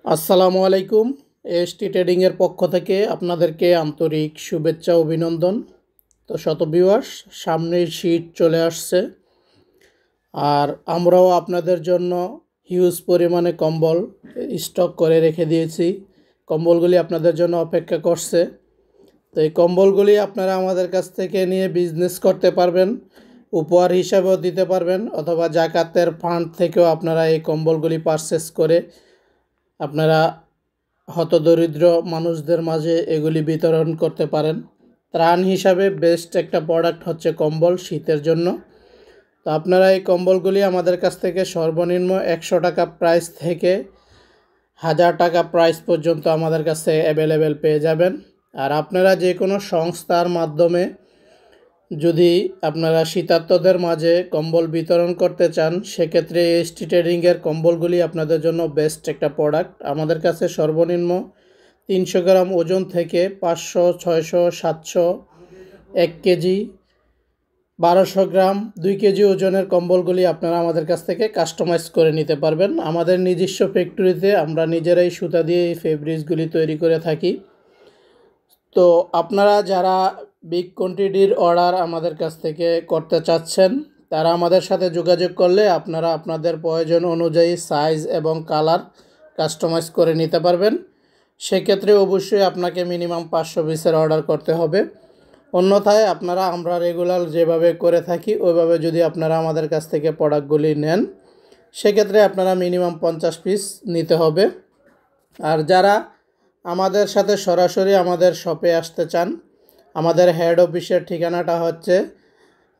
আসসালামু আলাইকুম। ST trading এর পক্ষ থেকে আপনাদেরকে আন্তরিক শুভেচ্ছা অভিনন্দন। তো শত ভিউয়ার্স, সামনের শীত চলে আসছে, আর আমরাও আপনাদের জন্য হিউজ পরিমাণে কম্বল স্টক করে রেখে দিয়েছি। কম্বলগুলি আপনাদের জন্য অপেক্ষা করছে। তো এই কম্বলগুলি আপনারা আমাদের কাছ থেকে নিয়ে বিজনেস করতে পারবেন, উপহার হিসাবেও দিতে পারবেন, অথবা জাকাতের ফান্ড থেকেও আপনারা এই কম্বলগুলি পারচেস করে আপনারা হতদরিদ্র মানুষদের মাঝে এগুলি বিতরণ করতে পারেন। ত্রাণ হিসাবে বেস্ট একটা প্রোডাক্ট হচ্ছে কম্বল শীতের জন্য। তো আপনারা এই কম্বলগুলি আমাদের কাছ থেকে সর্বনিম্ন 100 টাকা প্রাইস থেকে 1000 টাকা প্রাইস পর্যন্ত আমাদের কাছে অ্যাভেলেবেল পেয়ে যাবেন। আর আপনারা যে কোনো সংস্থার মাধ্যমে যদি আপনারা শীতার্তদের মাঝে কম্বল বিতরণ করতে চান, সেক্ষেত্রে এসটি ট্রেডিংয়ের কম্বলগুলি আপনাদের জন্য বেস্ট একটা প্রোডাক্ট। আমাদের কাছে সর্বনিম্ন 300 গ্রাম ওজন থেকে 500, 600, 700, 1 কেজি, 1200 গ্রাম, 2 কেজি ওজনের কম্বলগুলি আপনারা আমাদের কাছ থেকে কাস্টমাইজ করে নিতে পারবেন। আমাদের নিজস্ব ফ্যাক্টরিতে আমরা নিজেরাই সুতা দিয়ে এই ফেব্রিক্সগুলি তৈরি করে থাকি। তো আপনারা যারা বিগ কোয়ান্টিটির অর্ডার আমাদের কাছ থেকে করতে চাচ্ছেন, তারা আমাদের সাথে যোগাযোগ করলে আপনারা আপনাদের প্রয়োজন অনুযায়ী সাইজ এবং কালার কাস্টমাইজ করে নিতে পারবেন। সেক্ষেত্রে অবশ্যই আপনাকে মিনিমাম 500 পিসের অর্ডার করতে হবে। অন্যথায় আমরা রেগুলার যেভাবে করে থাকি ওইভাবে যদি আপনারা আমাদের কাছ থেকে প্রোডাক্টগুলি নেন, সেক্ষেত্রে আপনারা মিনিমাম 50 পিস নিতে হবে। আর যারা আমাদের সাথে সরাসরি আমাদের শপে আসতে চান, আমাদের হেড অফিসের ঠিকানাটা হচ্ছে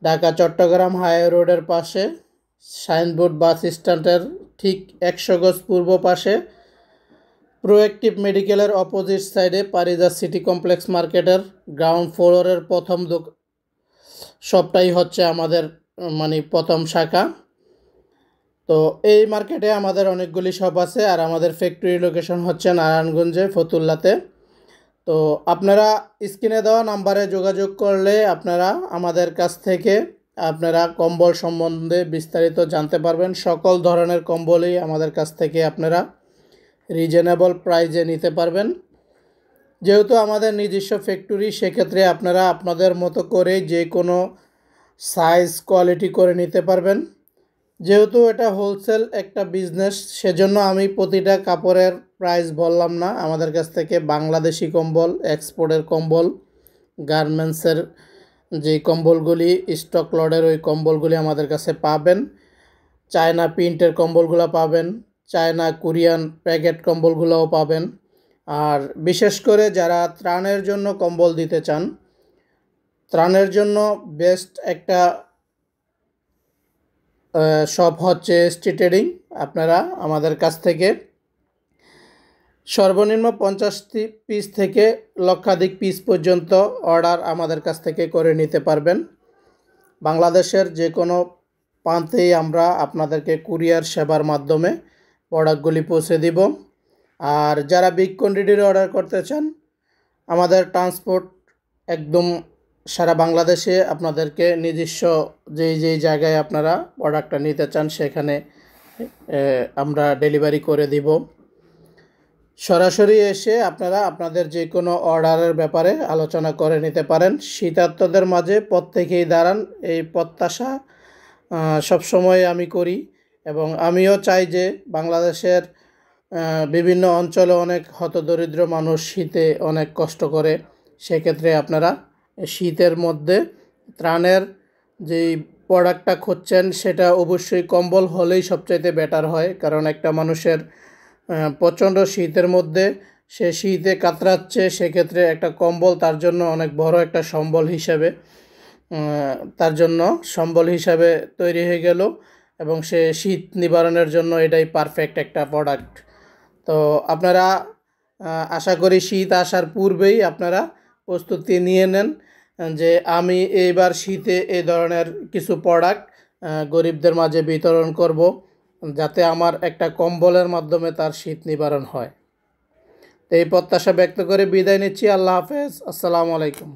ঢাকা চট্টগ্রাম হাইওয়ে রোডের পাশে, সাইনবোর্ড বাস স্ট্যান্ডের ঠিক 100 গজ পূর্ব পাশে, প্রোঅ্যাক্টিভ মেডিকেলের অপোজিট সাইডে পারিজা সিটি কমপ্লেক্স মার্কেটের গ্রাউন্ড ফ্লোরের প্রথম শপটাই হচ্ছে আমাদের প্রথম শাখা। তো এই মার্কেটে আমাদের অনেকগুলি শপ আছে, আর আমাদের ফ্যাক্টরি লোকেশন হচ্ছে নারায়ণগঞ্জে ফতুল্লাতে। তো আপনারা স্ক্রিনে দেওয়া নাম্বারে যোগাযোগ করলে আপনারা আমাদের কাছ থেকে আপনারা কম্বল সম্বন্ধে বিস্তারিত জানতে পারবেন। সকল ধরনের কম্বলই আমাদের কাছ থেকে আপনারা রিজনেবল প্রাইজে নিতে পারবেন। যেহেতু আমাদের নিজস্ব ফ্যাক্টরি, সেক্ষেত্রে আপনারা আপনাদের মতো করে যে কোনো সাইজ কোয়ালিটি করে নিতে পারবেন। যেহেতু এটা হোলসেল একটা বিজনেস, সেজন্য আমি প্রতিটা কাপড়ের প্রাইস বললাম না। আমাদের কাছ থেকে বাংলাদেশি কম্বল, এক্সপোর্টের কম্বল, গার্মেন্টসের যে কম্বলগুলি স্টক লটের ওই কম্বলগুলি আমাদের কাছে পাবেন। চায়না প্রিন্টের কম্বলগুলো পাবেন, চায়না কোরিয়ান প্যাকেট কম্বলগুলোও পাবেন। আর বিশেষ করে যারা ত্রাণের জন্য কম্বল দিতে চান, ত্রাণের জন্য বেস্ট একটা শপ হচ্ছে এসটি ট্রেডিং। আপনারা আমাদের কাছ থেকে সর্বনিম্ন 50 পিস থেকে লক্ষাধিক পিস পর্যন্ত অর্ডার আমাদের কাছ থেকে করে নিতে পারবেন। বাংলাদেশের যে কোনো প্রান্তেই আমরা আপনাদেরকে কুরিয়ার সেবার মাধ্যমে প্রোডাক্টগুলি পৌঁছে দিব। আর যারা বিগ কোয়ান্টিটির অর্ডার করতে চান, আমাদের ট্রান্সপোর্ট একদম সারা বাংলাদেশে আপনাদেরকে নিজস্ব যেই জায়গায় আপনারা প্রোডাক্টটা নিতে চান সেখানে আমরা ডেলিভারি করে দিব। সরাসরি এসে আপনারা আপনাদের যে কোনো অর্ডারের ব্যাপারে আলোচনা করে নিতে পারেন। শীতার্তদের মাঝে প্রত্যেকেই দাঁড়ান, এই প্রত্যাশা সবসময় আমি করি, এবং আমিও চাই যে বাংলাদেশের বিভিন্ন অঞ্চলে অনেক হতদরিদ্র মানুষ শীতে অনেক কষ্ট করে। সেক্ষেত্রে আপনারা শীতের মধ্যে ত্রাণের যেই প্রোডাক্টটা খুঁজছেন, সেটা অবশ্যই কম্বল হলেই সবচাইতে বেটার হয়। কারণ একটা মানুষের প্রচণ্ড শীতের মধ্যে সে শীতে কাতরাচ্ছে, সেক্ষেত্রে একটা কম্বল তার জন্য অনেক বড় একটা সম্বল হিসাবে তৈরি হয়ে গেল, এবং সে শীত নিবারণের জন্য এটাই পারফেক্ট একটা প্রোডাক্ট। তো আপনারা আশা করি শীত আসার পূর্বেই আপনারা প্রস্তুতি নিয়ে নেন যে আমি এইবার শীতে এই ধরনের কিছু প্রোডাক্ট গরিবদের মাঝে বিতরণ করব, যাতে আমার একটা কম্বলের মাধ্যমে তার শীত নিবারণ হয়। তো এই প্রত্যাশা ব্যক্ত করে বিদায় নিচ্ছি। আল্লাহ হাফেজ। আসসালামু আলাইকুম।